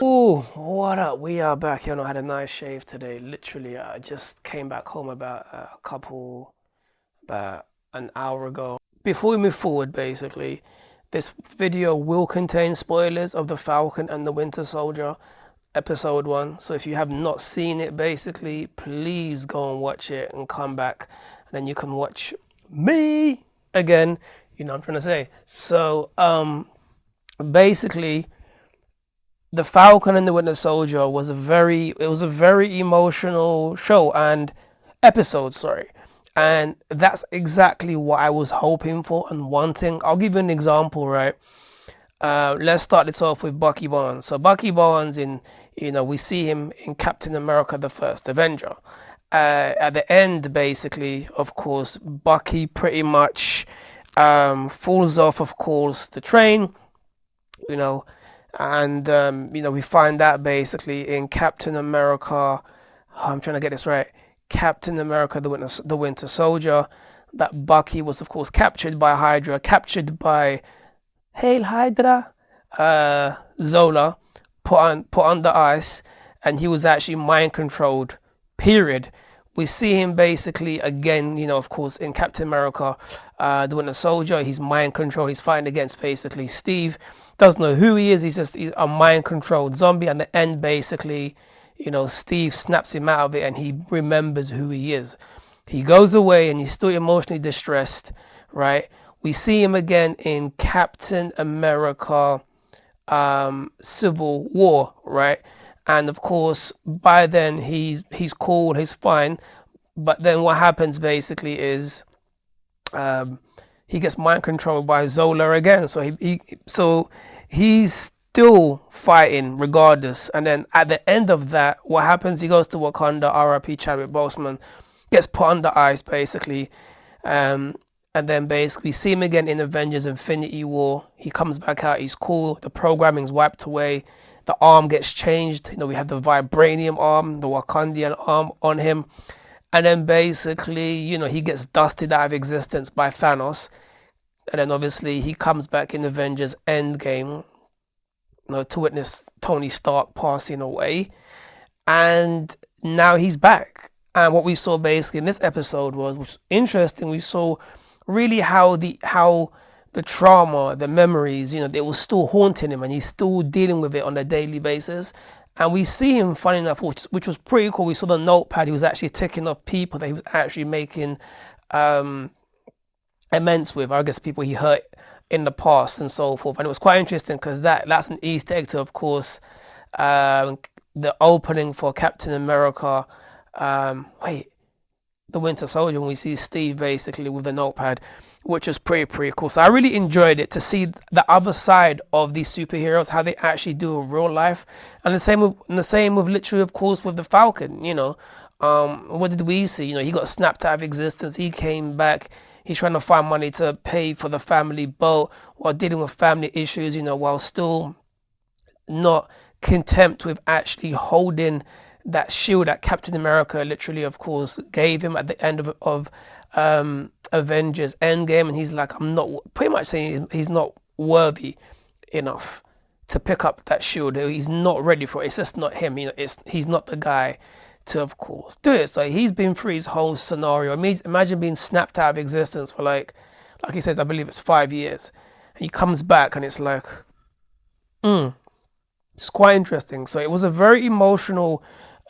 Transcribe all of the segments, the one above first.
Oh, what up? We are back. You know, I had a nice shave today. Literally, I just came back home about an hour ago. Before we move forward, basically, this video will contain spoilers of the Falcon and the Winter Soldier episode 1. So if you have not seen it, basically, please go and watch it and come back, and then you can watch me again. You know what I'm trying to say. So, basically, the Falcon and the Winter Soldier was a very emotional show and episode, sorry. And that's exactly what I was hoping for and wanting. I'll give you an example, right? Let's start this off with Bucky Barnes. So Bucky Barnes we see him in Captain America: The First Avenger. At the end, basically, of course, Bucky pretty much falls off, of course, the train. You know, and we find that basically in Captain America. I'm trying to get this right. Captain America: The Winter Soldier. That Bucky was, of course, captured by Hydra, captured by Hail Hydra, Zola, put under ice, and he was actually mind controlled. Period. We see him basically again, of course, in Captain America, the Winter Soldier. He's mind controlled. He's fighting against basically Steve. Doesn't know who he is. He's a mind controlled zombie. And the end, basically, Steve snaps him out of it, and he remembers who he is. He goes away, and he's still emotionally distressed, right? We see him again in Captain America Civil War, right? And of course, by then he's cool, he's fine. But then what happens basically is he gets mind controlled by Zola again. So he's still fighting regardless. And then at the end of that, what happens? He goes to Wakanda, R.I.P. Chadwick Boseman, gets put under ice basically. And then basically see him again in Avengers Infinity War. He comes back out, he's cool, the programming's wiped away, the arm gets changed. We have the vibranium arm, the Wakandian arm on him. And then basically, he gets dusted out of existence by Thanos. And then obviously he comes back in Avengers Endgame, to witness Tony Stark passing away. And now he's back. And what we saw basically in this episode which was interesting, we saw really how the trauma, the memories, they were still haunting him, and he's still dealing with it on a daily basis. And we see him, funny enough, which was pretty cool. We saw the notepad. He was actually ticking off people that he was actually making amends with. I guess people he hurt in the past and so forth. And it was quite interesting because that's an Easter egg to, of course, the opening for Captain America. The Winter Soldier, when we see Steve basically with the notepad, which was pretty cool. So I really enjoyed it to see the other side of these superheroes, how they actually do in real life, and the same with literally, of course, with the Falcon. What did we see? He got snapped out of existence. He came back. He's trying to find money to pay for the family boat while dealing with family issues. While still not content with actually holding that shield that Captain America literally, of course, gave him at the end of Avengers Endgame, and he's like, I'm not, pretty much saying he's not worthy enough to pick up that shield. He's not ready for it. It's just not him. He's not the guy to, of course, do it. So he's been through his whole scenario. Imagine being snapped out of existence for like he said, I believe it's 5 years. And he comes back, and it's like, it's quite interesting. So it was a very emotional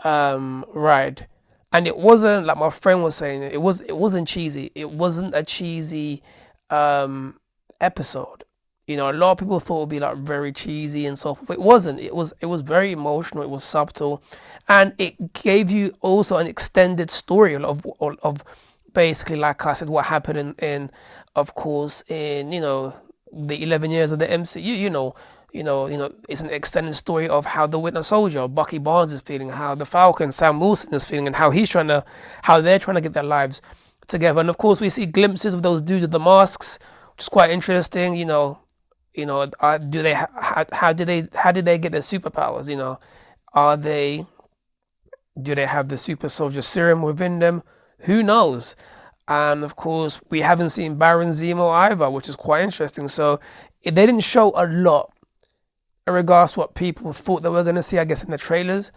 ride, and it wasn't like my friend was saying. It wasn't cheesy. It wasn't a cheesy episode. A lot of people thought it would be like very cheesy and so forth. It wasn't. It was very emotional. It was subtle, and it gave you also an extended story of basically, like I said, what happened in of course, in the 11 years of the MCU. It's an extended story of how the Winter Soldier, Bucky Barnes, is feeling, how the Falcon, Sam Wilson, is feeling, and how they're trying to get their lives together. And of course, we see glimpses of those dudes with the masks, which is quite interesting. How did they get their superpowers? Do they have the super soldier serum within them? Who knows? And of course, we haven't seen Baron Zemo either, which is quite interesting. So they didn't show a lot in regards to what people thought they were going to see, I guess, in the trailers.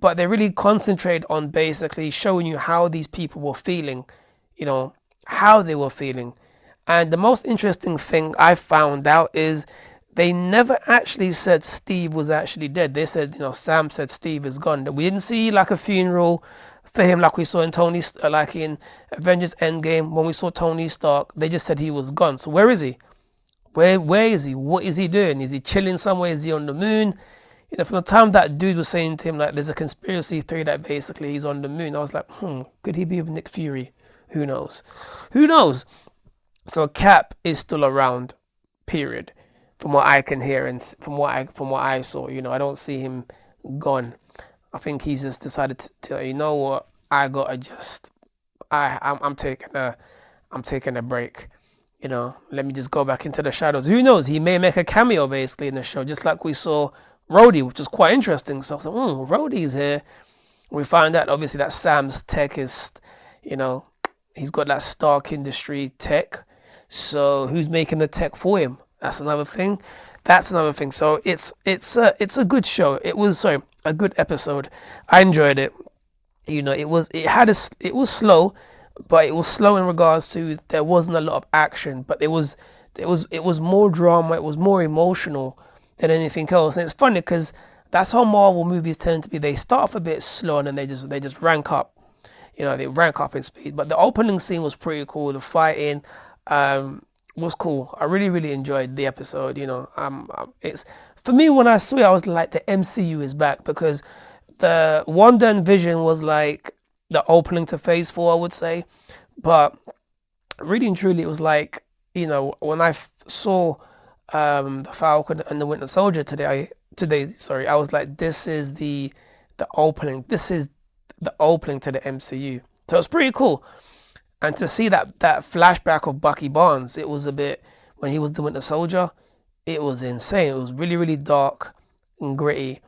But they really concentrate on basically showing you how these people were feeling, you know, how they were feeling. And the most interesting thing I found out is they never actually said Steve was actually dead. They said, you know, Sam said Steve is gone. We didn't see like a funeral for him like we saw in like in Avengers Endgame when we saw Tony Stark. They just said he was gone. So where is he? Where is he? What is he doing? Is he chilling somewhere? Is he on the moon? You know, from the time that dude was saying to him like there's a conspiracy theory that basically he's on the moon, I was like, could he be with Nick Fury? Who knows? Who knows? So Cap is still around, period. From what I can hear and from what I saw, you know, I don't see him gone. I think he's just decided to you know what, I gotta just I'm taking a break. You know, let me just go back into the shadows. Who knows? He may make a cameo basically in the show, just like we saw Rhodey, which was quite interesting. So I was like, Rhodey's here. We find out obviously that Sam's tech is, you know, he's got that Stark Industry tech. So who's making the tech for him? That's another thing. So it's a good show. It was a good episode. I enjoyed it. You know, it was slow, but it was slow in regards to there wasn't a lot of action, but it was more drama. It was more emotional than anything else. And it's funny because that's how Marvel movies tend to be. They start off a bit slow and then they just rank up. You know, they rank up in speed. But the opening scene was pretty cool. The fighting was cool. I really, really enjoyed the episode. You know, it's for me when I saw it, I was like, the MCU is back, because the Wanda and Vision was like the opening to Phase 4, I would say. But really and truly, it was like, you know, when I saw the Falcon and the Winter Soldier today, I was like, this is the opening. This is the opening to the MCU. So it's pretty cool. And to see that flashback of Bucky Barnes, it was a bit, when he was the Winter Soldier, it was insane. It was really, really dark and gritty.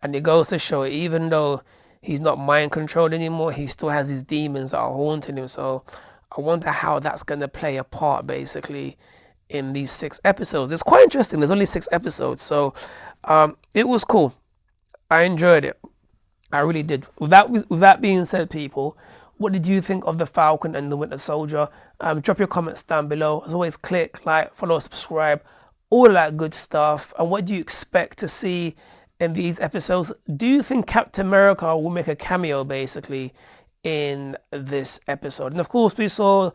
And it goes to show, even though he's not mind controlled anymore, he still has his demons that are haunting him. So I wonder how that's going to play a part basically in these 6 episodes. It's quite interesting. There's only 6 episodes. So it was cool. I enjoyed it. I really did. With that being said, people, what did you think of the Falcon and the Winter Soldier? Drop your comments down below. As always, click, like, follow, subscribe, all that good stuff. And what do you expect to see in these episodes? Do you think Captain America will make a cameo basically in this episode? And of course, we saw